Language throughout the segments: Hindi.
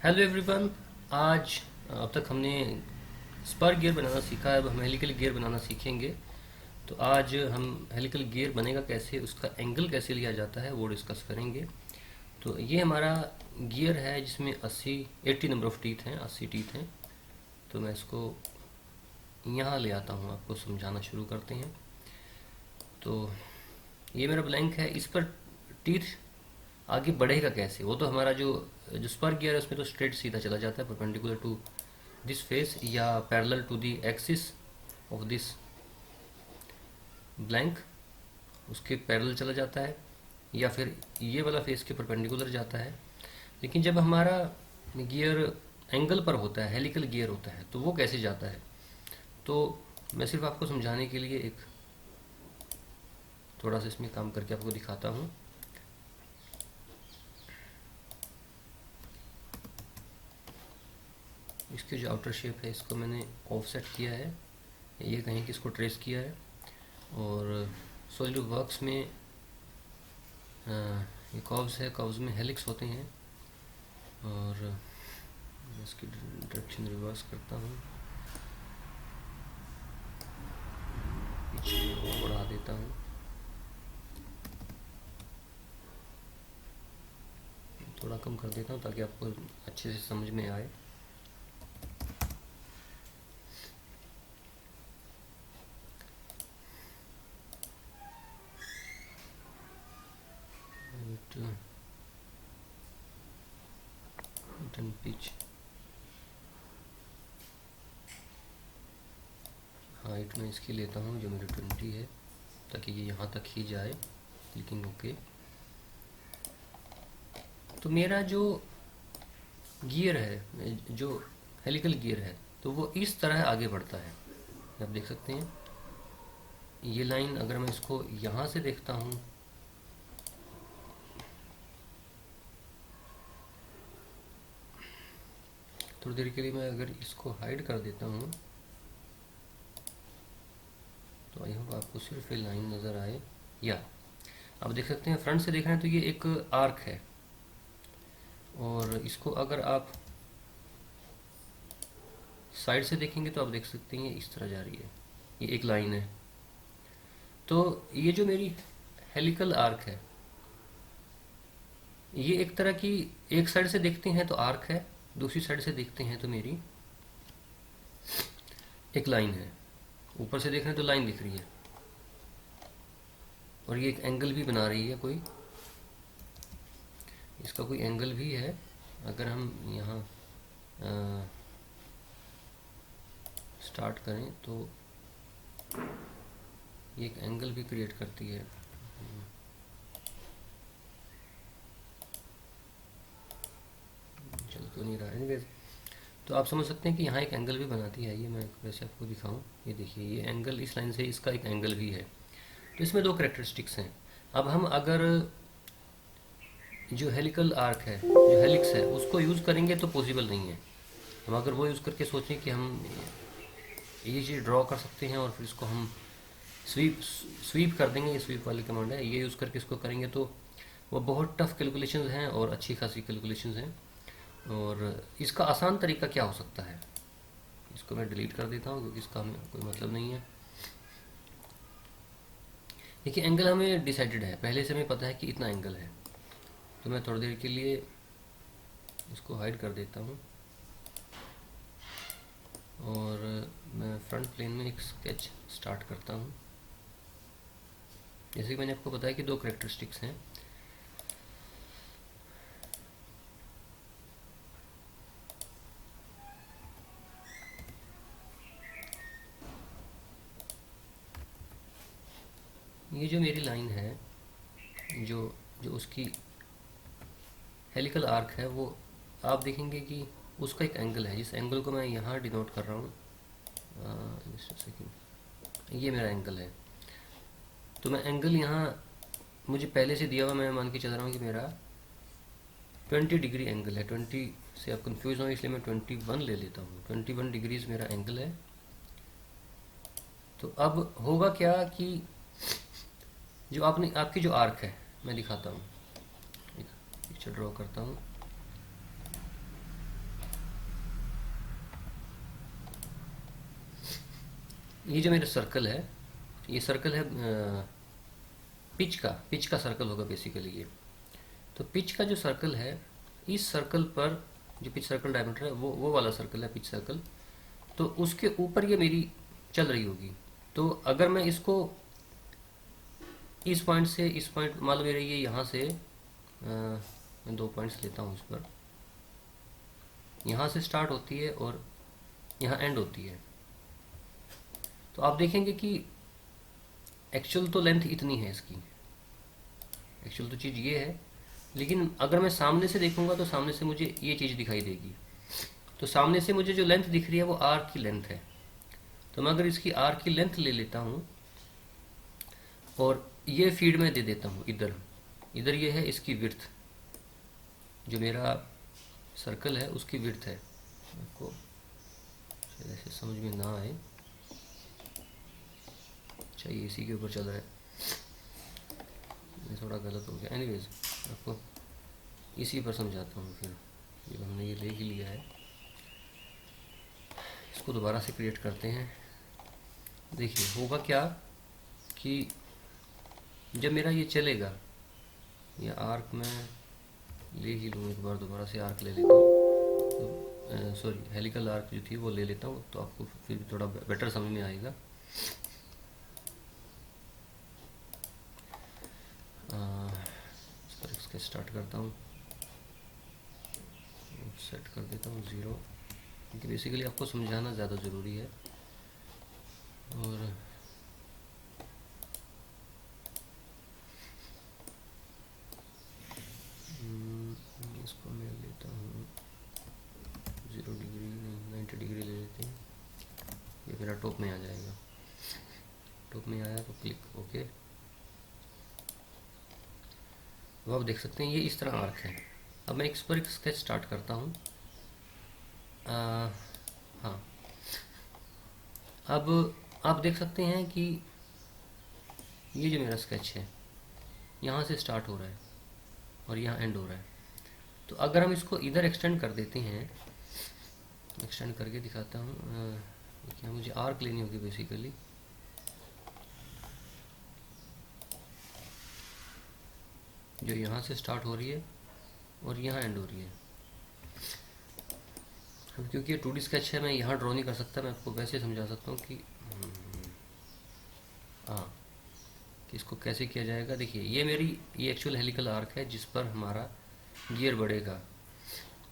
Hello everyone. आज अब तक हमने स्पर गियर बनाना सीखा है, अब हम हेलिकल गियर बनाना सीखेंगे। तो आज हम हेलिकल गियर बनेगा कैसे, उसका एंगल कैसे लिया जाता है वो डिस्कस करेंगे। तो ये हमारा गियर है जिसमें 80 नंबर ऑफ टीथ हैं, 80 टीथ हैं। तो मैं इसको यहाँ ले आता हूँ, आपको समझाना शुरू करते हैं। तो ये मेरा ब्लैंक है, इस पर टीथ आगे बढ़ेगा कैसे, वो तो हमारा जो जो स्पर गियर है उसमें तो स्ट्रेट सीधा चला जाता है परपेंडिकुलर टू दिस फेस या parallel to the axis of this blank, उसके पैरेलल चला जाता है या फिर ये वाला फेस के परपेंडिकुलर जाता है। लेकिन जब हमारा गियर एंगल पर होता है, हेलिकल गियर होता है, तो वो कैसे जाता है। तो मैं सिर्फ आपको समझाने के लिए एक थोड़ा सा इसमें काम करके आपको दिखाता हूँ। इसकी जो आउटर शेप है इसको मैंने ऑफसेट किया है, ये कहीं कि इसको ट्रेस किया है। और सॉलिड वर्क्स में ये कर्व्स है, कर्व्स में हेलिक्स होते हैं। और मैं इसकी डायरेक्शन रिवर्स करता हूँ, पीछे और बढ़ा देता हूँ, थोड़ा कम कर देता हूँ ताकि आपको अच्छे से समझ में आए। पिच हाइट में इसकी लेता हूँ जो मेरी 20 है, ताकि ये यहाँ तक ही जाए। लेकिन ओके, तो मेरा जो गियर है, जो हेलिकल गियर है, तो वो इस तरह आगे बढ़ता है। आप देख सकते हैं ये लाइन, अगर मैं इसको यहाँ से देखता हूँ थोड़ी देर के लिए, मैं अगर इसको हाइड कर देता हूँ तो आई होप आपको सिर्फ ये लाइन नज़र आए। या आप देख सकते हैं फ्रंट से देख रहे हैं तो ये एक आर्क है, और इसको अगर आप साइड से देखेंगे तो आप देख सकते हैं ये इस तरह जा रही है, ये एक लाइन है। तो ये जो मेरी हेलिकल आर्क है, ये एक तरह की, एक साइड से देखते हैं तो आर्क है, दूसरी साइड से देखते हैं तो मेरी एक लाइन है। ऊपर से देख रहे हैं तो लाइन दिख रही है, और ये एक एंगल भी बना रही है, कोई इसका कोई एंगल भी है। अगर हम यहाँ स्टार्ट करें तो ये एक एंगल भी क्रिएट करती है। चल तो नहीं रहा है anyways, तो आप समझ सकते हैं कि यहाँ एक एंगल भी बनाती है। ये मैं वैसे आपको दिखाऊं, ये देखिए ये एंगल इस लाइन से इसका एक एंगल भी है। तो इसमें दो करेक्टरिस्टिक्स हैं। अब हम अगर जो हेलिकल आर्क है, जो हेलिक्स है, उसको यूज़ करेंगे तो पॉसिबल नहीं है। हम अगर वो यूज़ करके सोचें कि हम ये चीज़ ड्रॉ कर सकते हैं और फिर इसको हम स्वीप स्वीप कर देंगे, ये स्वीप वाली कमांड है, ये यूज़ करके इसको करेंगे तो वो बहुत टफ कैलकुलेशंस हैं और अच्छी खासी कैलकुलेशंस हैं। और इसका आसान तरीका क्या हो सकता है, इसको मैं डिलीट कर देता हूँ क्योंकि इसका हमें कोई मतलब नहीं है। देखिए एंगल हमें डिसाइडेड है, पहले से हमें पता है कि इतना एंगल है। तो मैं थोड़ी देर के लिए इसको हाइड कर देता हूँ और मैं फ्रंट प्लेन में एक स्केच स्टार्ट करता हूँ। जैसे कि मैंने आपको बताया कि दो करेक्टरिस्टिक्स हैं। ये जो मेरी लाइन है, जो जो उसकी हेलिकल आर्क है, वो आप देखेंगे कि उसका एक एंगल है, जिस एंगल को मैं यहाँ डिनोट कर रहा हूँ। ये मेरा एंगल है। तो मैं एंगल यहाँ मुझे पहले से दिया हुआ, मैं मान के चल रहा हूँ कि मेरा 20 डिग्री एंगल है। 20 से आप कंफ्यूज हो इसलिए मैं 21 ले लेता हूँ। 21 डिग्रीज मेरा एंगल है। तो अब होगा क्या कि जो आपकी जो आर्क है, मैं दिखाता हूँ, एक पिक्चर ड्रॉ करता हूँ। ये जो मेरा सर्कल है, ये सर्कल है पिच का सर्कल होगा बेसिकली ये। तो पिच का जो सर्कल है, इस सर्कल पर जो पिच सर्कल डायमीटर है वो वाला सर्कल है पिच सर्कल। तो उसके ऊपर ये मेरी चल रही होगी। तो अगर मैं इसको इस पॉइंट से इस पॉइंट, मान लो मेरे ये यहाँ से मैं 2 पॉइंट्स लेता हूँ इस पर, यहाँ से स्टार्ट होती है और यहाँ एंड होती है। तो आप देखेंगे कि एक्चुअल तो लेंथ इतनी है इसकी, एक्चुअल तो चीज़ ये है, लेकिन अगर मैं सामने से देखूंगा तो सामने से मुझे ये चीज़ दिखाई देगी। तो सामने से मुझे जो लेंथ दिख रही है वो आर्क की लेंथ है। तो मैं अगर इसकी आर्क की लेंथ ले लेता हूँ और ये फीड में दे देता हूँ इधर, इधर ये है इसकी विड्थ, जो मेरा सर्कल है उसकी विड्थ है। आपको शायद ऐसे समझ में ना आए, अच्छा ये इसी के ऊपर चल रहा है, ये थोड़ा गलत हो गया। एनीवेज आपको इसी पर समझाता हूँ फिर। ये हमने ये ले ही लिया है, इसको दोबारा से क्रिएट करते हैं। देखिए होगा क्या कि जब मेरा ये चलेगा, ये आर्क में ले ही लूँ, एक बार दोबारा से आर्क ले लेता हूँ। तो सॉरी, हेलिकल आर्क जो थी वो ले लेता हूँ, तो आपको फिर थोड़ा बेटर समझ में आएगा। इस पर इसके स्टार्ट करता हूँ, सेट कर देता हूँ 0, क्योंकि बेसिकली आपको समझाना ज़्यादा ज़रूरी है। और इसको मैं लेता हूँ 0 डिग्री, नहीं 90 डिग्री ले लेते हैं। ये मेरा टॉप में आ जाएगा, टॉप में आया तो क्लिक ओके। वो आप देख सकते हैं ये इस तरह आर्क है। अब मैं इस पर एक स्केच स्टार्ट करता हूँ। हाँ, अब आप देख सकते हैं कि ये जो मेरा स्केच है यहाँ से स्टार्ट हो रहा है और यहाँ एंड हो रहा है। तो अगर हम इसको इधर एक्सटेंड कर देते हैं, एक्सटेंड करके दिखाता हूँ, क्या मुझे आर्क लेनी होगी बेसिकली। जो यहाँ से स्टार्ट हो रही है और यहाँ एंड हो रही है। अब क्योंकि ये 2D स्केच है, मैं यहाँ ड्रॉ नहीं कर सकता, मैं आपको वैसे समझा सकता हूँ कि हाँ, कि इसको कैसे किया जाएगा। देखिए ये एक्चुअल हेलिकल आर्क है जिस पर हमारा गियर बढ़ेगा,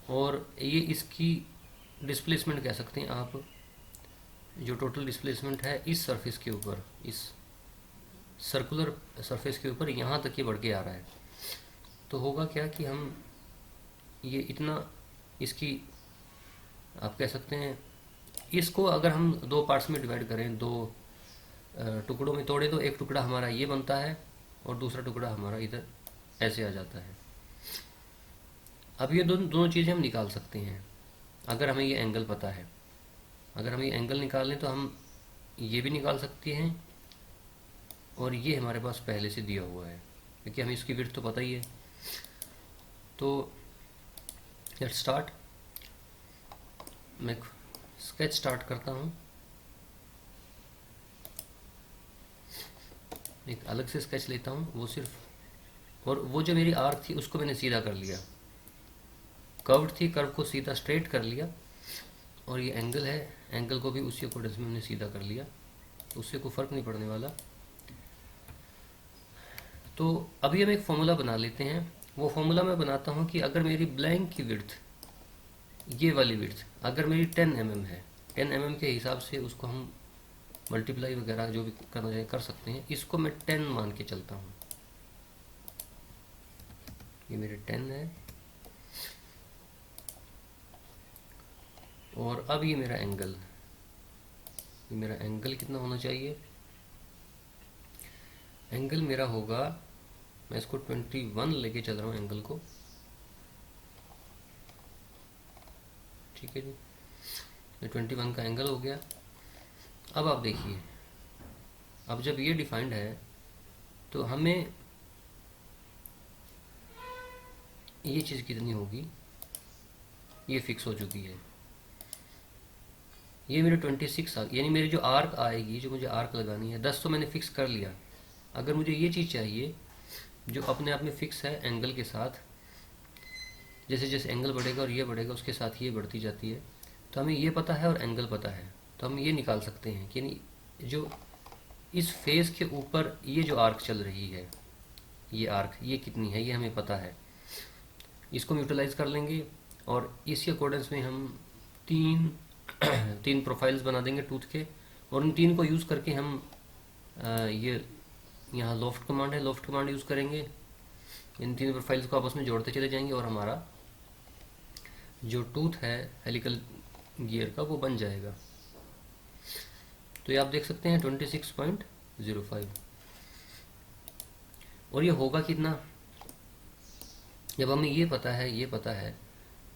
और ये इसकी डिस्प्लेसमेंट कह सकते हैं आप। जो टोटल डिस्प्लेसमेंट है इस सरफेस के ऊपर, इस सर्कुलर सरफेस के ऊपर यहाँ तक ये बढ़ के आ रहा है। तो होगा क्या कि हम ये इतना, इसकी आप कह सकते हैं, इसको अगर हम 2 पार्ट्स में डिवाइड करें, 2 टुकड़ों में तोड़े, तो एक टुकड़ा हमारा ये बनता है और दूसरा टुकड़ा हमारा इधर ऐसे आ जाता है। अब ये दोनों चीज़ें हम निकाल सकते हैं अगर हमें ये एंगल पता है। अगर हम ये एंगल निकाल लें तो हम ये भी निकाल सकते हैं, और ये हमारे पास पहले से दिया हुआ है क्योंकि हमें इसकी विड्थ तो पता ही है। तो लेट्स स्टार्ट। मैं स्केच स्टार्ट करता हूँ, एक अलग से स्केच लेता हूँ वो सिर्फ, और वो जो मेरी आर्क थी उसको मैंने सीधा कर लिया, कर्व्ड थी, कर्व को सीधा स्ट्रेट कर लिया, और ये एंगल है, एंगल को भी उसी अकॉर्डिंग में हमने सीधा कर लिया, उससे कोई फ़र्क नहीं पड़ने वाला। तो अभी हम एक फॉर्मूला बना लेते हैं। वो फॉर्मूला मैं बनाता हूँ कि अगर मेरी ब्लैंक की विड्थ, ये वाली विड्थ अगर मेरी 10 mm है, 10 mm के हिसाब से उसको हम मल्टीप्लाई वगैरह जो भी करना चाहे कर सकते हैं। इसको मैं 10 मान के चलता हूँ, ये मेरे 10 है, और अब ये मेरा एंगल, ये मेरा एंगल कितना होना चाहिए, एंगल मेरा होगा, मैं इसको 21 लेके चल रहा हूँ एंगल को, ठीक है जी, ये 21 का एंगल हो गया। अब आप देखिए, अब जब ये डिफाइंड है तो हमें ये चीज़ कितनी होगी, ये फिक्स हो चुकी है, ये मेरे 26 यानी मेरी जो आर्क आएगी, जो मुझे आर्क लगानी है, 10 तो मैंने फिक्स कर लिया। अगर मुझे ये चीज़ चाहिए जो अपने आप में फिक्स है एंगल के साथ, जैसे जैसे एंगल बढ़ेगा और ये बढ़ेगा उसके साथ ये बढ़ती जाती है, तो हमें ये पता है और एंगल पता है, तो हम ये निकाल सकते हैं कि यानी जो इस फेस के ऊपर ये जो आर्क चल रही है, ये आर्क ये कितनी है ये हमें पता है। इसको हम यूटिलाइज कर लेंगे और इसी अकॉर्डेंस में हम तीन तीन प्रोफाइल्स बना देंगे टूथ के, और उन तीन को यूज़ करके हम ये यहाँ लोफ्ट कमांड है, लोफ्ट कमांड यूज़ करेंगे, इन तीन प्रोफाइल्स को आपस में जोड़ते चले जाएंगे और हमारा जो टूथ है हेलिकल गियर का वो बन जाएगा। तो ये आप देख सकते हैं 26.05। और ये होगा कितना, जब हमें ये पता है, ये पता है,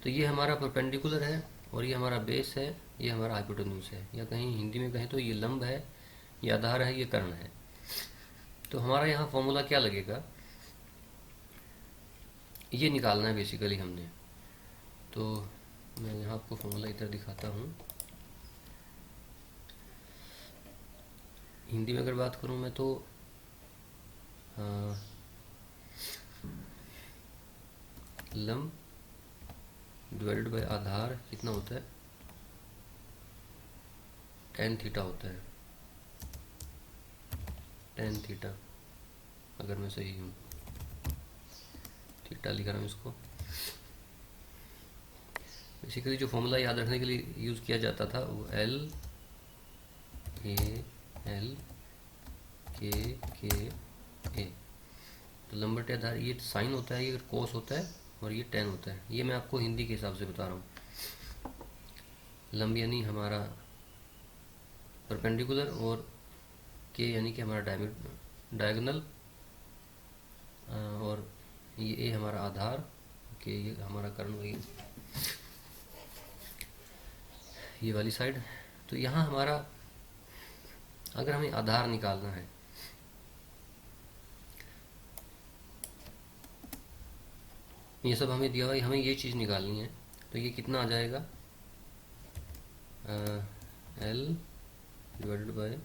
तो ये हमारा परपेंडिकुलर है और ये हमारा बेस है, ये हमारा हाइपोटेन्यूज है, या कहीं हिंदी में कहें तो ये लंब है, ये आधार है, ये कर्ण है। तो हमारा यहाँ फॉर्मूला क्या लगेगा, ये निकालना है बेसिकली हमने। तो मैं यहाँ आपको फॉर्मूला इधर दिखाता हूँ। हिंदी में अगर बात करूँ मैं तो लंब डिवाइडेड बाय आधार कितना होता है, tan थीटा होता है, tan थीटा, अगर मैं सही हूँ, थीटा लिख रहा हूँ इसको। बेसिकली जो फॉर्मूला याद रखने के लिए यूज़ किया जाता था वो L के A। तो लंब बटे आधार ये साइन होता है, ये कोस होता है और ये tan होता है। ये मैं आपको हिंदी के हिसाब से बता रहा हूँ। लंब यानी हमारा परपेंडिकुलर और के यानी कि हमारा डायगोनल, और ये ए हमारा आधार, के ये हमारा कर्ण, वही ये वाली साइड। तो यहाँ हमारा अगर हमें आधार निकालना है, ये सब हमें दिया हुआ है, हमें ये चीज़ निकालनी है, तो ये कितना आ जाएगा, L divided by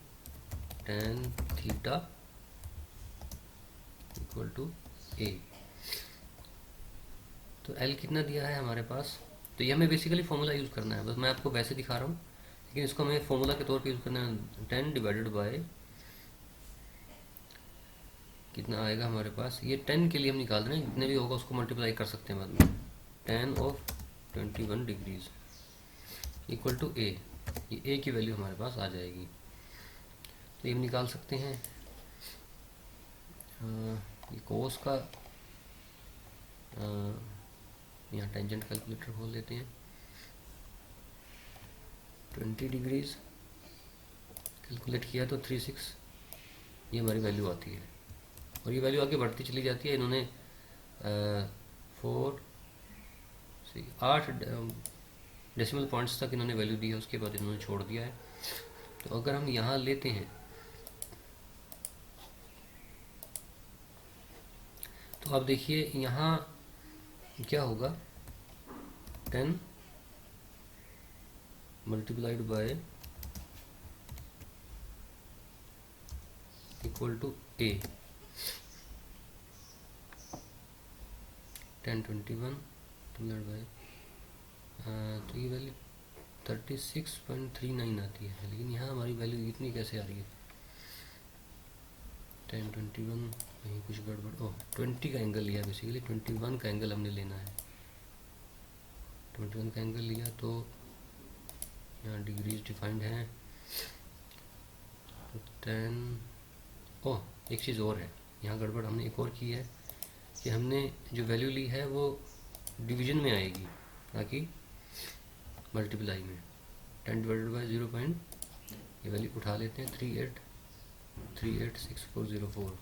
tan theta equal to A। तो L कितना दिया है हमारे पास, तो ये हमें बेसिकली फॉर्मूला यूज़ करना है, बस मैं आपको वैसे दिखा रहा हूँ, लेकिन इसको हमें फॉर्मूला के तौर पे यूज़ करना है। 10 डिवाइडेड बाय कितना आएगा हमारे पास, ये 10 के लिए हम निकाल रहे हैं, जितने भी होगा उसको मल्टीप्लाई कर सकते हैं बाद में, tan of 21 degrees equal to A। ये A की वैल्यू हमारे पास आ जाएगी, तो ये हम निकाल सकते हैं। ये कोस का यहाँ टेंजेंट कैलकुलेटर खोल लेते हैं, 20 डिग्रीज कैलकुलेट किया तो 36 ये हमारी वैल्यू आती है, और ये वैल्यू आगे बढ़ती चली जाती है। इन्होंने 8 डेसिमल पॉइंट्स तक इन्होंने वैल्यू दी है, उसके बाद इन्होंने छोड़ दिया है। तो अगर हम यहाँ लेते हैं तो आप देखिए यहाँ क्या होगा, 10 multiplied by equal to A, 10 21 divide by, तो ये वैल्यू 36.39 आती है, लेकिन यहाँ हमारी वैल्यू इतनी कैसे आ रही है, 10 21 नहीं कुछ गड़बड़, ओह 20 का एंगल लिया, बेसिकली 21 का एंगल हमने लेना है, 21 का एंगल लिया तो यहाँ डिग्रीज डिफाइंड है, तो 10, ओह एक चीज़ और है यहाँ गड़बड़ हमने एक और की है कि हमने जो वैल्यू ली है वो डिवीजन में आएगी ना कि मल्टीप्लाई में। 10 डिवाइडेड बाई 0. ये वैल्यू उठा लेते हैं, 386404।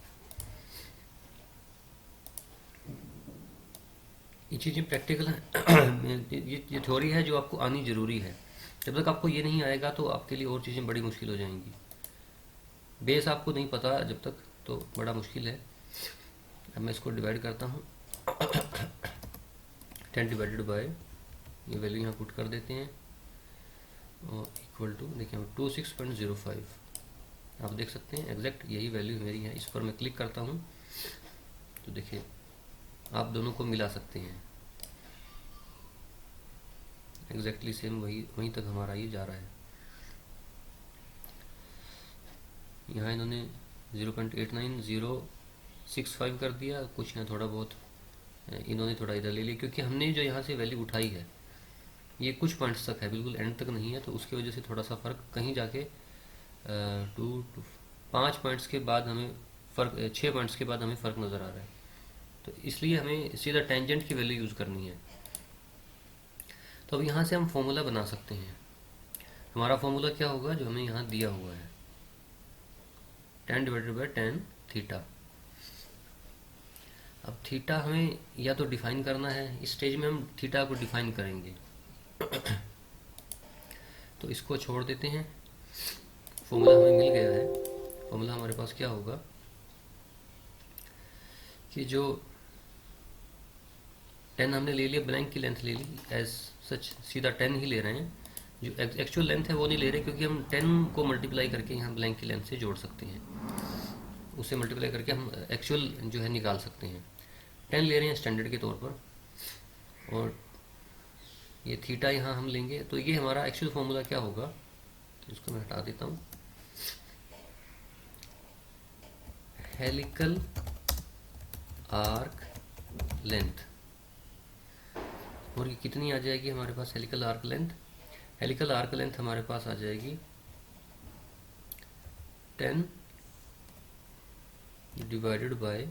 ये चीज़ें प्रैक्टिकल हैं ये थ्योरी है जो आपको आनी ज़रूरी है। जब तक आपको ये नहीं आएगा तो आपके लिए और चीज़ें बड़ी मुश्किल हो जाएंगी। बेस आपको नहीं पता जब तक, तो बड़ा मुश्किल है। अब मैं इसको डिवाइड करता हूँ 10 डिवाइडेड बाय, ये वैल्यू यहाँ पुट कर देते हैं, और इक्वल टू देखिए 26.05, आप देख सकते हैं एग्जैक्ट यही वैल्यू मेरी है। इस पर मैं क्लिक करता हूँ तो देखिए आप दोनों को मिला सकते हैं, एग्जैक्टली सेम वहीं तक हमारा ये जा रहा है। यहाँ इन्होंने 0.89065 कर दिया, कुछ यहाँ थोड़ा बहुत इन्होंने थोड़ा इधर ले लिया, क्योंकि हमने जो यहाँ से वैल्यू उठाई है ये कुछ पॉइंट्स तक है, बिल्कुल एंड तक नहीं है, तो उसकी वजह से थोड़ा सा फ़र्क कहीं जाके 5 पॉइंट्स के बाद हमें फ़र्क, 6 पॉइंट्स के बाद हमें फ़र्क नज़र आ रहा है। तो इसलिए हमें सीधा टेंजेंट की वैल्यू यूज़ करनी है। तो अब यहाँ से हम फॉर्मूला बना सकते हैं। हमारा फॉर्मूला क्या होगा जो हमें यहाँ दिया हुआ है, tan/tan थीटा। अब थीटा हमें या तो डिफाइन करना है, इस स्टेज में हम थीटा को डिफाइन करेंगे। तो इसको छोड़ देते हैं, फॉर्मूला हमें मिल गया है। फॉर्मूला हमारे पास क्या होगा कि जो 10 हमने ले लिया, ब्लैंक की लेंथ ले ली, एज सच सीधा 10 ही ले रहे हैं, जो एक्चुअल लेंथ है वो नहीं ले रहे, क्योंकि हम 10 को मल्टीप्लाई करके यहाँ ब्लैंक की लेंथ से जोड़ सकते हैं, उससे मल्टीप्लाई करके हम एक्चुअल जो है निकाल सकते हैं। 10 ले रहे हैं स्टैंडर्ड के तौर पर, और ये थीटा यहाँ हम लेंगे। तो ये हमारा एक्चुअल फॉर्मूला क्या होगा, तो इसको मैं हटा देता हूँ। हेलिकल आर्क लेंथ, और ये कितनी आ जाएगी हमारे पास helical arc length? Helical arc length हमारे पास आ जाएगी 10 divided by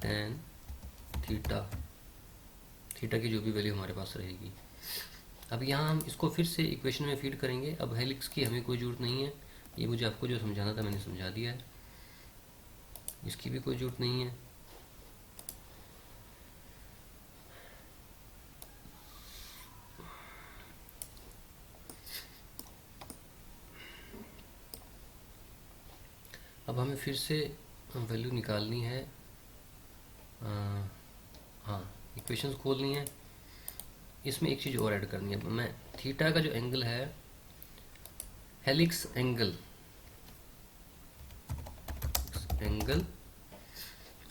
tan theta, theta की जो भी वैल्यू हमारे पास रहेगी। अब यहाँ हम इसको फिर से इक्वेशन में फीड करेंगे। अब हेलिक्स की हमें कोई ज़रूरत नहीं है, ये मुझे आपको जो समझाना था मैंने समझा दिया है, इसकी भी कोई ज़रूरत नहीं है। अब हमें फिर से वैल्यू निकालनी है, हाँ इक्वेशंस खोलनी है। इसमें एक चीज़ और ऐड करनी है, मैं थीटा का जो एंगल है, हेलिक्स एंगल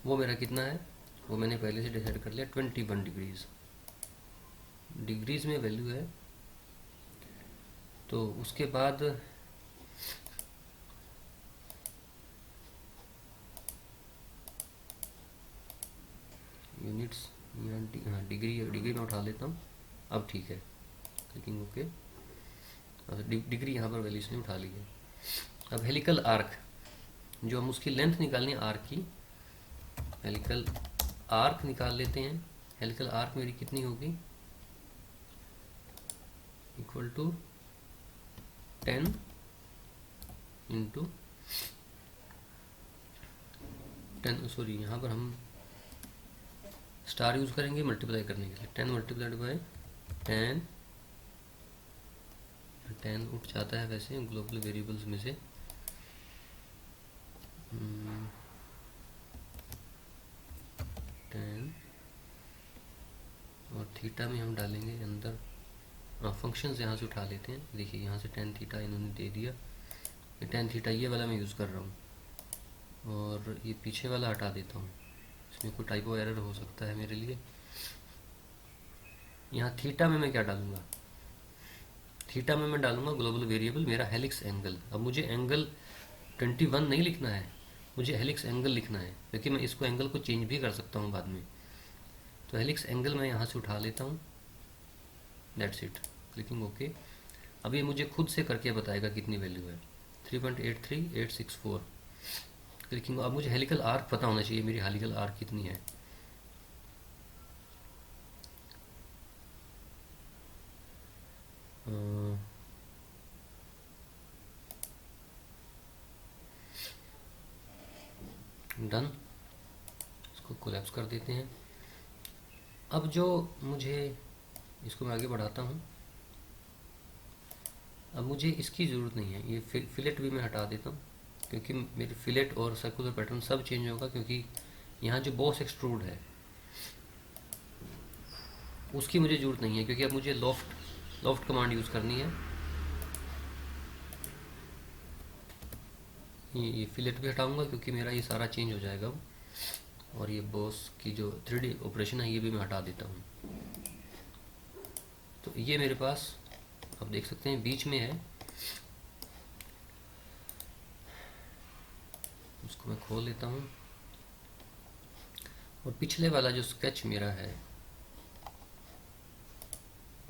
वो मेरा कितना है, वो मैंने पहले से डिसाइड कर लिया, 21 डिग्रीज में वैल्यू है। तो उसके बाद यूनिट्स, हाँ डिग्री में उठा लेता हूँ, अब ठीक है, क्लिकिंग ओके। डिग्री यहाँ पर वैल्यू इसने उठा ली है। अब हेलिकल आर्क, जो हम उसकी लेंथ निकालनी है आर्क की, हेलिकल आर्क निकाल लेते हैं। हेलिकल आर्क मेरी कितनी होगी, इक्वल टू 10 इंटू 10, सॉरी यहाँ पर हम स्टार यूज़ करेंगे मल्टीप्लाई करने के लिए। 10 मल्टीप्लाइड बाय 10 उठ जाता है वैसे ग्लोबल वेरिएबल्स में से, 10 और थीटा में हम डालेंगे अंदर, फंक्शन यहाँ से उठा लेते हैं। देखिए यहाँ से 10 थीटा इन्होंने दे दिया, ये 10 थीटा ये वाला मैं यूज़ कर रहा हूँ, और ये पीछे वाला हटा देता हूँ, इसमें कोई टाइपो एरर हो सकता है मेरे लिए। यहाँ थीटा में मैं क्या डालूँगा, थीटा में मैं डालूँगा ग्लोबल वेरिएबल मेरा हेलिक्स एंगल। अब मुझे एंगल 21 नहीं लिखना है, मुझे हेलिक्स एंगल लिखना है, क्योंकि मैं इसको एंगल को चेंज भी कर सकता हूँ बाद में। तो हेलिक्स एंगल मैं यहाँ से उठा लेता हूँ, दैट्स इट, क्लिकिंग ओके। अब ये मुझे खुद से करके बताएगा कितनी वैल्यू है, 3.83864, क्लिकिंग। अब मुझे हेलिकल आर्क पता होना चाहिए, मेरी हेलिकल आर्क कितनी है। डन, इसको कोलैप्स कर देते हैं। अब जो मुझे, इसको मैं आगे बढ़ाता हूँ। अब मुझे इसकी ज़रूरत नहीं है, ये फिलेट भी मैं हटा देता हूँ, क्योंकि मेरे फिलेट और सर्कुलर पैटर्न सब चेंज होगा, क्योंकि यहाँ जो बॉस एक्सट्रूड है उसकी मुझे ज़रूरत नहीं है, क्योंकि अब मुझे लॉफ्ट लॉफ्ट कमांड यूज़ करनी है। ये फिलेट भी हटाऊंगा क्योंकि मेरा ये सारा चेंज हो जाएगा अब। और ये बॉस की जो 3D ऑपरेशन है ये भी मैं हटा देता हूँ। तो ये मेरे पास आप देख सकते हैं बीच में है। इसको मैं खोल लेता हूँ। और पिछले वाला जो स्केच मेरा है,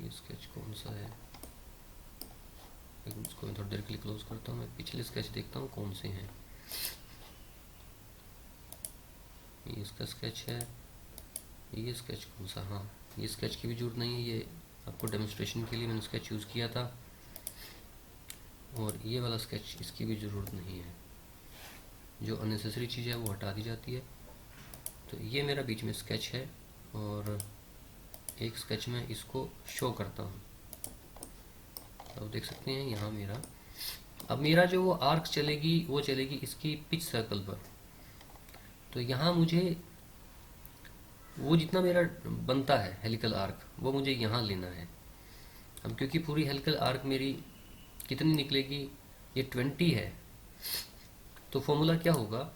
ये स्केच कौन सा है, इसको मैं थोड़ी देर के लिए क्लोज करता हूँ। मैं पिछले स्केच देखता हूँ कौन से हैं। ये इसका स्केच है। ये स्केच कौन सा, हाँ ये स्केच की भी जरूरत नहीं है, ये आपको डेमोन्स्ट्रेशन के लिए मैंने स्केच यूज़ किया था। और ये वाला स्केच, इसकी भी ज़रूरत नहीं है, जो अननेसेसरी चीज़ है वो हटा दी जाती है। तो ये मेरा बीच में स्केच है और एक स्केच में इसको शो करता हूँ। अब देख सकते हैं यहाँ मेरा, अब मेरा जो वो आर्क चलेगी वो चलेगी इसकी पिच सर्कल पर। तो यहाँ मुझे वो जितना मेरा बनता है हेलिकल आर्क वो मुझे यहाँ लेना है। अब क्योंकि पूरी हेलिकल आर्क मेरी कितनी निकलेगी, ये 20 है, तो फॉर्मूला क्या होगा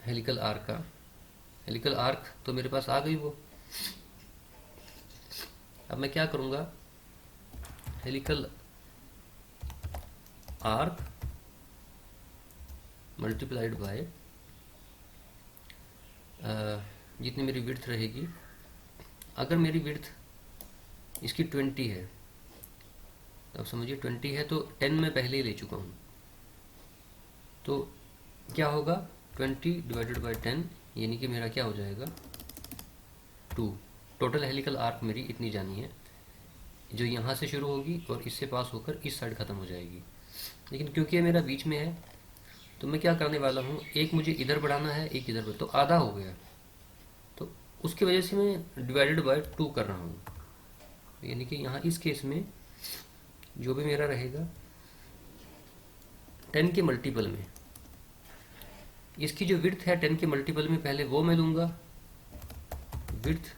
हेलिकल आर्क का। हेलिकल आर्क तो मेरे पास आ गई वो। अब मैं क्या करूँगा, हेलिकल आर्क मल्टीप्लाइड बाय जितनी मेरी विड्थ रहेगी। अगर मेरी विड्थ इसकी 20 है, अब समझिए 20 है तो 10 मैं पहले ही ले चुका हूँ। तो क्या होगा 20 डिवाइडेड बाय 10, यानी कि मेरा क्या हो जाएगा 2। टोटल हेलिकल आर्क मेरी इतनी जानी है, जो यहाँ से शुरू होगी और इससे पास होकर इस साइड ख़त्म हो जाएगी। लेकिन क्योंकि ये मेरा बीच में है तो मैं क्या करने वाला हूँ, एक मुझे इधर बढ़ाना है एक इधर, तो आधा हो गया। तो उसकी वजह से मैं डिवाइडेड बाय 2 कर रहा हूँ। यानी कि यहाँ इस केस में जो भी मेरा रहेगा 10 के मल्टीपल में, इसकी जो विड्थ है 10 के मल्टीपल में पहले वो मैं लूँगा, विड्थ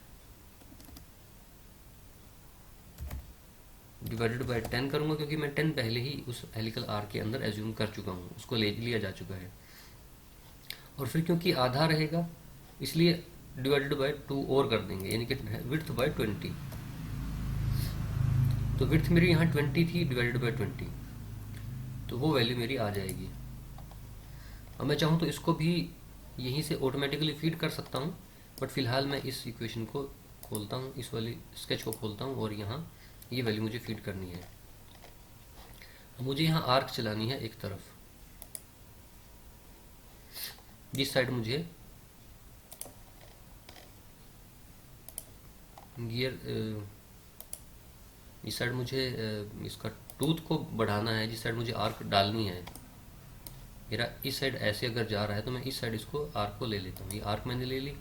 डिवाइडेड बाय 10 करूँगा क्योंकि मैं 10 पहले ही उस हेलिकल आर्क के अंदर एज्यूम कर चुका हूँ, उसको ले लिया जा चुका है। और फिर क्योंकि आधा रहेगा इसलिए डिवाइडेड बाय 2 और कर देंगे, यानी कि विड्थ बाय 20। तो विड्थ मेरी यहाँ 20 थी डिवाइडेड बाय 20, तो वो वैल्यू मेरी आ जाएगी। अब मैं चाहूँ तो इसको भी यहीं से ऑटोमेटिकली फीड कर सकता हूँ, बट फिलहाल मैं इस इक्वेशन को खोलता हूँ, इस वाली स्केच को खोलता हूँ और यहाँ ये वैल्यू मुझे फीड करनी है। अब मुझे यहाँ आर्क चलानी है एक तरफ, जिस साइड मुझे गियर, इस साइड मुझे इसका टूथ को बढ़ाना है, जिस साइड मुझे आर्क डालनी है। मेरा इस साइड ऐसे अगर जा रहा है तो मैं इस साइड इसको आर्क को ले लेता हूँ। ये आर्क मैंने ले ली।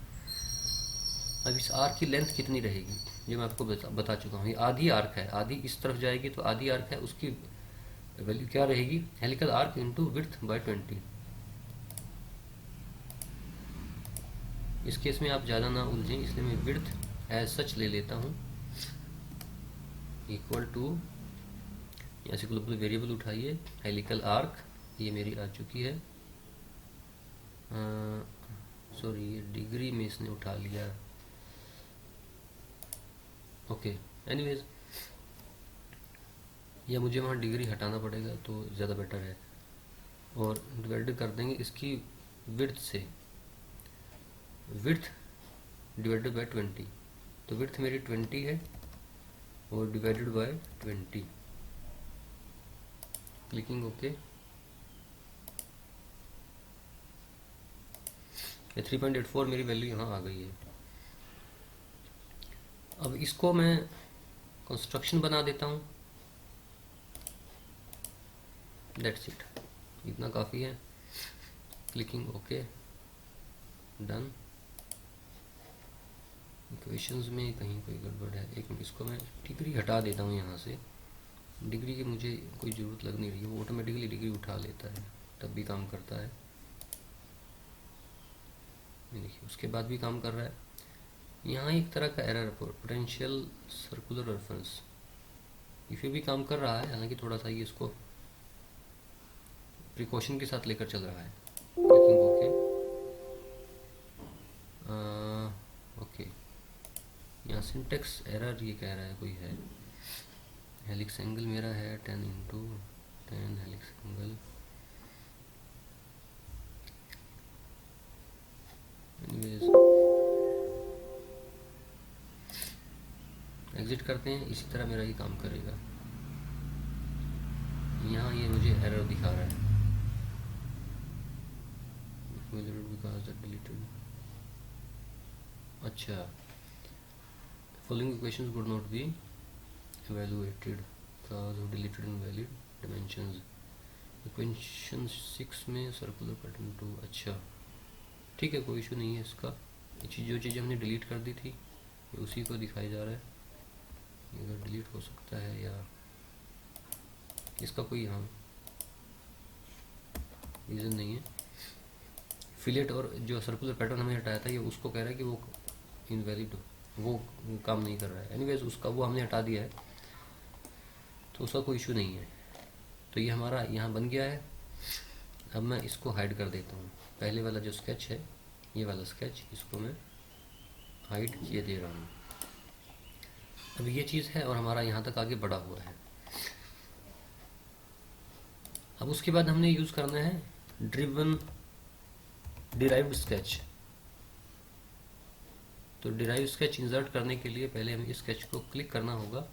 अब इस आर्क की लेंथ कितनी रहेगी ये मैं आपको बता चुका हूँ। ये आधी आर्क है, आधी इस तरफ जाएगी तो आधी आर्क है, उसकी वैल्यू क्या रहेगी, helical arc into width by 20। इस केस में आप ज़्यादा ना उलझें, इसलिए मैं विड्थ एज सच ले लेता हूँ, इक्वल टू, यहाँ से ग्लोबल वेरिएबल उठाइए, हेलिकल आर्क ये मेरी आ चुकी है। सॉरी ये डिग्री में इसने उठा लिया। ओके एनीवेज, या मुझे वहाँ डिग्री हटाना पड़ेगा तो ज़्यादा बेटर है। और डिवाइड कर देंगे इसकी विड्थ से, विड्थ डिवाइडेड बाय 20। तो विड्थ मेरी 20 है और डिवाइडेड बाय 20, क्लिकिंग ओके। 3.84 मेरी वैल्यू यहाँ आ गई है। अब इसको मैं कंस्ट्रक्शन बना देता हूँ, दैट्स इट, इतना काफ़ी है। Clicking okay, done. इक्वेशंस में कहीं कोई गड़बड़ है, एक मिनट, इसको मैं डिग्री हटा देता हूँ यहाँ से। डिग्री की मुझे कोई ज़रूरत लग नहीं रही है, वो ऑटोमेटिकली डिग्री उठा लेता है, तब भी काम करता है। देखिए उसके बाद भी काम कर रहा है। यहाँ एक तरह का एरर, पोटेंशियल सर्कुलर रेफरेंस, इफ़े भी काम कर रहा है, हालांकि थोड़ा सा ये इसको प्रिकॉशन के साथ लेकर चल रहा है। Clicking okay. ओके, यहाँ सिंटेक्स एरर ये कह रहा है कोई है। हेलिक्स एंगल मेरा है 10 × 10 हेलिक्स एंगल। एनीवेज एग्जिट करते हैं, इसी तरह मेरा ये काम करेगा। यहाँ ये मुझे एरर दिखा रहा है, because deleted। अच्छा, following equations would not be evaluated because of deleted invalid dimensions। Equation 6 में सर्कुलर पैटर्न 2। अच्छा ठीक है, कोई इशू नहीं है इसका। ये चीज़, जो चीज़ हमने डिलीट कर दी थी, ये उसी को दिखाया जा रहा है। इधर डिलीट हो सकता है या इसका कोई यहाँ रीज़न नहीं है। फिलेट और जो सर्कुलर पैटर्न हमें हटाया था, ये उसको कह रहा है कि वो इनवैलिड, वो काम नहीं कर रहा है। एनीवेज उसका वो हमने हटा दिया है, तो उसका कोई इशू नहीं है। तो ये हमारा यहाँ बन गया है। अब मैं इसको हाइड कर देता हूँ। पहले वाला जो स्केच है, ये वाला स्केच, इसको मैं हाइड किए दे रहा हूँ। अब ये चीज़ है और हमारा यहाँ तक आगे बढ़ा हुआ है। अब उसके बाद हमने यूज़ करना है डिराइव्ड स्केच। तो डिराइव स्केच इंसर्ट करने के लिए पहले हमें इस स्केच को क्लिक करना होगा,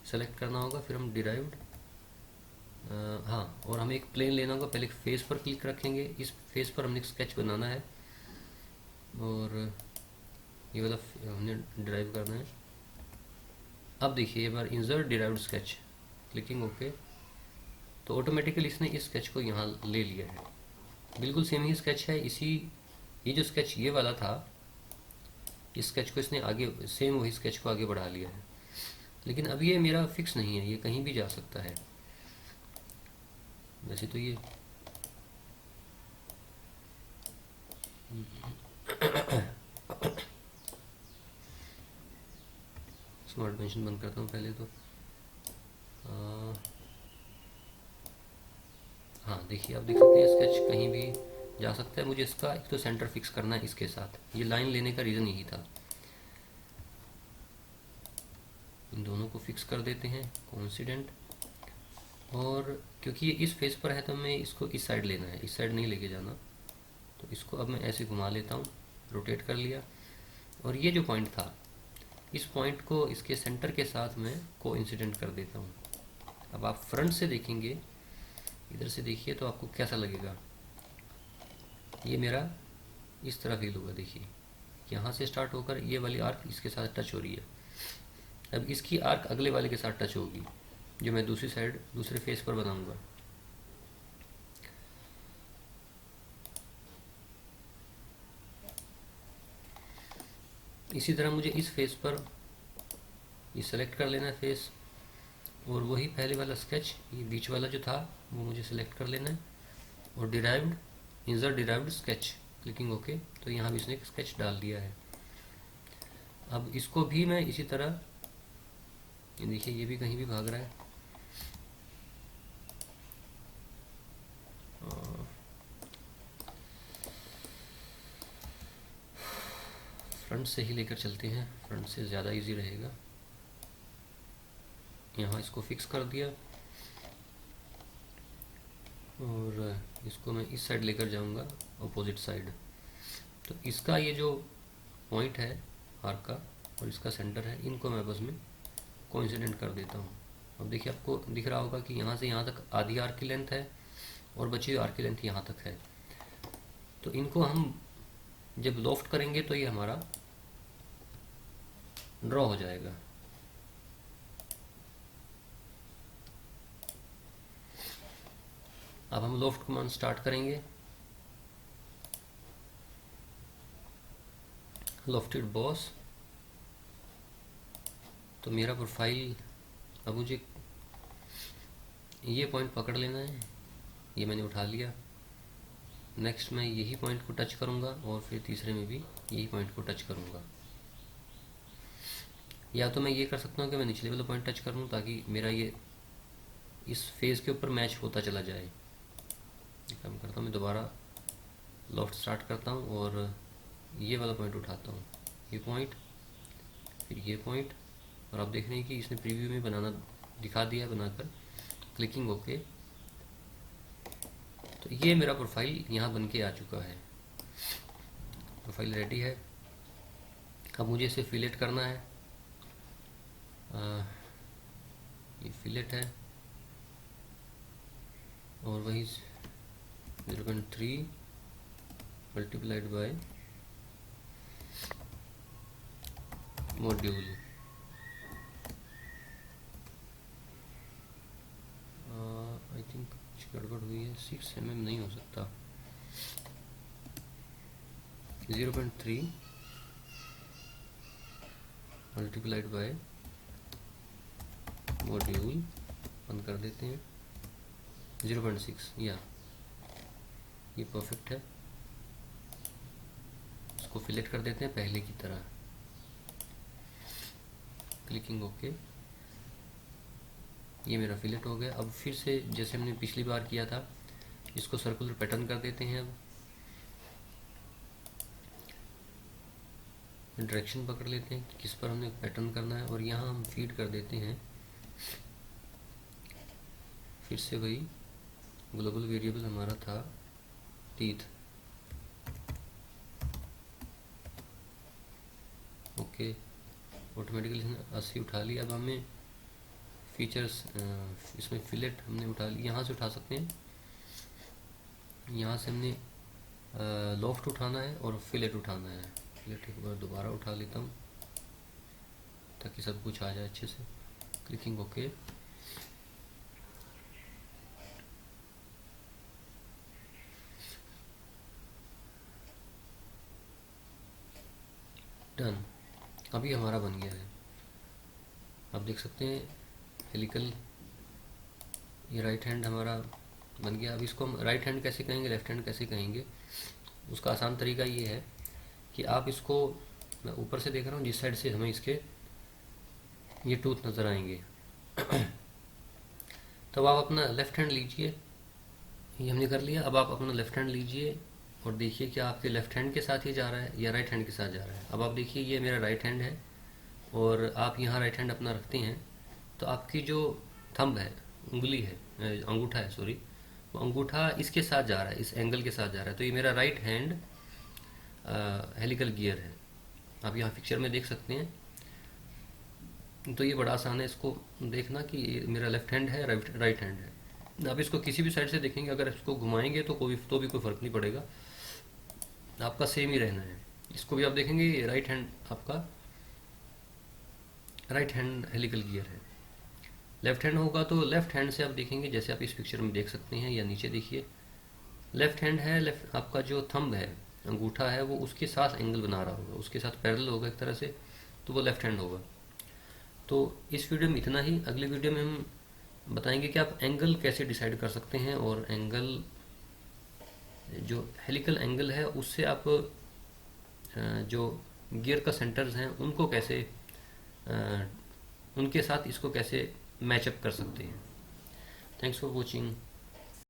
सेलेक्ट करना होगा, फिर हम डिराइव्ड, हाँ, और हमें एक प्लेन लेना होगा। पहले फेस पर क्लिक रखेंगे, इस फेस पर हमने एक स्केच बनाना है और ये वाला हमने डिराइव करना है। अब देखिए, एक बार insert derived sketch, clicking okay, तो ऑटोमेटिकली इसने इस स्केच को यहाँ ले लिया है। बिल्कुल सेम ही स्केच है। ये जो स्केच ये वाला था, इस स्केच को इसने आगे, सेम वही स्केच को आगे बढ़ा लिया है। लेकिन अब ये मेरा फिक्स नहीं है, ये कहीं भी जा सकता है। वैसे तो ये स्मार्ट डायमेंशन बंद करता हूँ पहले तो। हाँ देखिए, आप देख सकते हैं स्केच कहीं भी जा सकता है। मुझे इसका एक तो सेंटर फिक्स करना है इसके साथ। ये लाइन लेने का रीज़न यही था। इन दोनों को फिक्स कर देते हैं, कोइंसिडेंट। और क्योंकि ये इस फेस पर है, तो हमें इसको इस साइड लेना है, इस साइड नहीं लेके जाना। तो इसको अब मैं ऐसे घुमा लेता हूँ, रोटेट कर लिया। और ये जो पॉइंट था, इस पॉइंट को इसके सेंटर के साथ मैं कोइंसिडेंट कर देता हूँ। अब आप फ्रंट से देखेंगे, इधर से देखिए तो आपको कैसा लगेगा। ये मेरा इस तरह फील होगा। देखिए, यहाँ से स्टार्ट होकर ये वाली आर्क इसके साथ टच हो रही है। अब इसकी आर्क अगले वाले के साथ टच होगी, जो मैं दूसरी साइड, दूसरे फेस पर बनाऊंगा। इसी तरह मुझे इस फेस पर ये सेलेक्ट कर लेना है फेस, और वही पहले वाला स्केच, ये बीच वाला जो था, वो मुझे सेलेक्ट कर लेना है और derived, insert derived sketch, clicking okay. तो यहाँ भी इसने एक स्केच डाल दिया है। अब इसको भी मैं इसी तरह, ये देखिए, ये भी कहीं भी भाग रहा है। फ्रंट से ही लेकर चलते हैं, फ्रंट से ज़्यादा इजी रहेगा। यहाँ इसको फिक्स कर दिया और इसको मैं इस साइड लेकर जाऊंगा, अपोजिट साइड। तो इसका ये जो पॉइंट है आर्क का और इसका सेंटर है, इनको मैं बस में कोइंसिडेंट कर देता हूँ। अब देखिए, आपको दिख रहा होगा कि यहाँ से यहाँ तक आधी आर्क की लेंथ है और बची हुई आर्क की लेंथ यहाँ तक है। तो इनको हम जब लॉफ्ट करेंगे तो ये हमारा ड्रॉ हो जाएगा। अब हम लॉफ्ट कमांड स्टार्ट करेंगे। लॉफ्टेड बॉस, तो मेरा प्रोफाइल, अब मुझे ये पॉइंट पकड़ लेना है, ये मैंने उठा लिया। नेक्स्ट मैं यही पॉइंट को टच करूँगा और फिर तीसरे में भी यही पॉइंट को टच करूँगा। या तो मैं ये कर सकता हूँ कि मैं निचले वाला पॉइंट टच कर लूँ ताकि मेरा ये इस फेज़ के ऊपर मैच होता चला जाए। एक काम करता हूँ, मैं दोबारा लॉफ्ट स्टार्ट करता हूँ और ये वाला पॉइंट उठाता हूँ, ये पॉइंट, फिर ये पॉइंट, और आप देख रहे हैं कि इसने प्रीव्यू में बनाना दिखा दिया है बनाकर। Clicking okay. तो ये मेरा प्रोफाइल यहाँ बन के आ चुका है, प्रोफाइल रेडी है। अब मुझे इसे फिलेट करना है। ये फिलेट है और वही 0.3 multiplied by module. I think कुछ गड़बड़ हुई है, 6 mm नहीं हो सकता। 0.3 मल्टीप्लाइड बाय मॉड्यूल, बंद कर देते हैं, 0.6, या ये परफेक्ट है। इसको फिलेट कर देते हैं पहले की तरह। Clicking okay. ये मेरा फिलेट हो गया। अब फिर से जैसे हमने पिछली बार किया था, इसको सर्कुलर पैटर्न कर देते हैं। अब डायरेक्शन पकड़ लेते हैं कि किस पर हमने पैटर्न करना है और यहाँ हम फीड कर देते हैं फिर से वही ग्लोबल वेरिएबल हमारा था टीथ। ओके, ऑटोमेटिकली इसने 80 उठा लिया। अब हमें फीचर्स, इसमें फिलेट हमने उठा लिया, यहाँ से उठा सकते हैं। यहाँ से हमने लॉफ्ट उठाना है और फिलेट उठाना है। फिलेट एक बार दोबारा उठा लेता हूँ ताकि सब कुछ आ जाए अच्छे से। Clicking okay. डन। अभी हमारा बन गया है। आप देख सकते हैं हेलिकल, ये राइट हैंड हमारा बन गया। अब इसको हम राइट हैंड कैसे कहेंगे, लेफ्ट हैंड कैसे कहेंगे, उसका आसान तरीका ये है कि आप इसको, मैं ऊपर से देख रहा हूँ जिस साइड से हमें इसके ये टूथ नज़र आएंगे तो आप अपना लेफ्ट हैंड लीजिए, ये हमने कर लिया। अब आप अपना लेफ्ट हैंड लीजिए और देखिए कि आपके लेफ्ट हैंड के साथ ये जा रहा है या राइट हैंड के साथ जा रहा है। अब आप देखिए ये मेरा राइट हैंड है और आप यहाँ राइट हैंड अपना रखते हैं तो आपकी जो थंब है, उंगली है, अंगूठा है सॉरी, वो अंगूठा इसके साथ जा रहा है, इस एंगल के साथ जा रहा है। तो ये मेरा राइट हैंड हेलिकल गियर है। आप यहाँ पिक्चर में देख सकते हैं। तो ये बड़ा आसान है इसको देखना कि ये मेरा लेफ्ट हैंड है, राइट हैंड है। आप इसको किसी भी साइड से देखेंगे, अगर इसको घुमाएंगे तो भी कोई फ़र्क नहीं पड़ेगा, आपका सेम ही रहना है। इसको भी आप देखेंगे राइट हैंड, आपका राइट हैंड हेलिकल गियर है। लेफ्ट हैंड होगा तो लेफ्ट हैंड से आप देखेंगे, जैसे आप इस पिक्चर में देख सकते हैं या नीचे देखिए, लेफ्ट हैंड है, लेफ्ट आपका जो थंब है, अंगूठा है, वो उसके साथ एंगल बना रहा होगा, उसके साथ पैरेलल होगा एक तरह से, तो वो लेफ्ट हैंड होगा। तो इस वीडियो में इतना ही। अगले वीडियो में हम बताएंगे कि आप एंगल कैसे डिसाइड कर सकते हैं और एंगल, जो हेलिकल एंगल है उससे आप जो गियर का सेंटर्स हैं उनको कैसे, उनके साथ इसको कैसे मैचअप कर सकते हैं। Thanks for watching.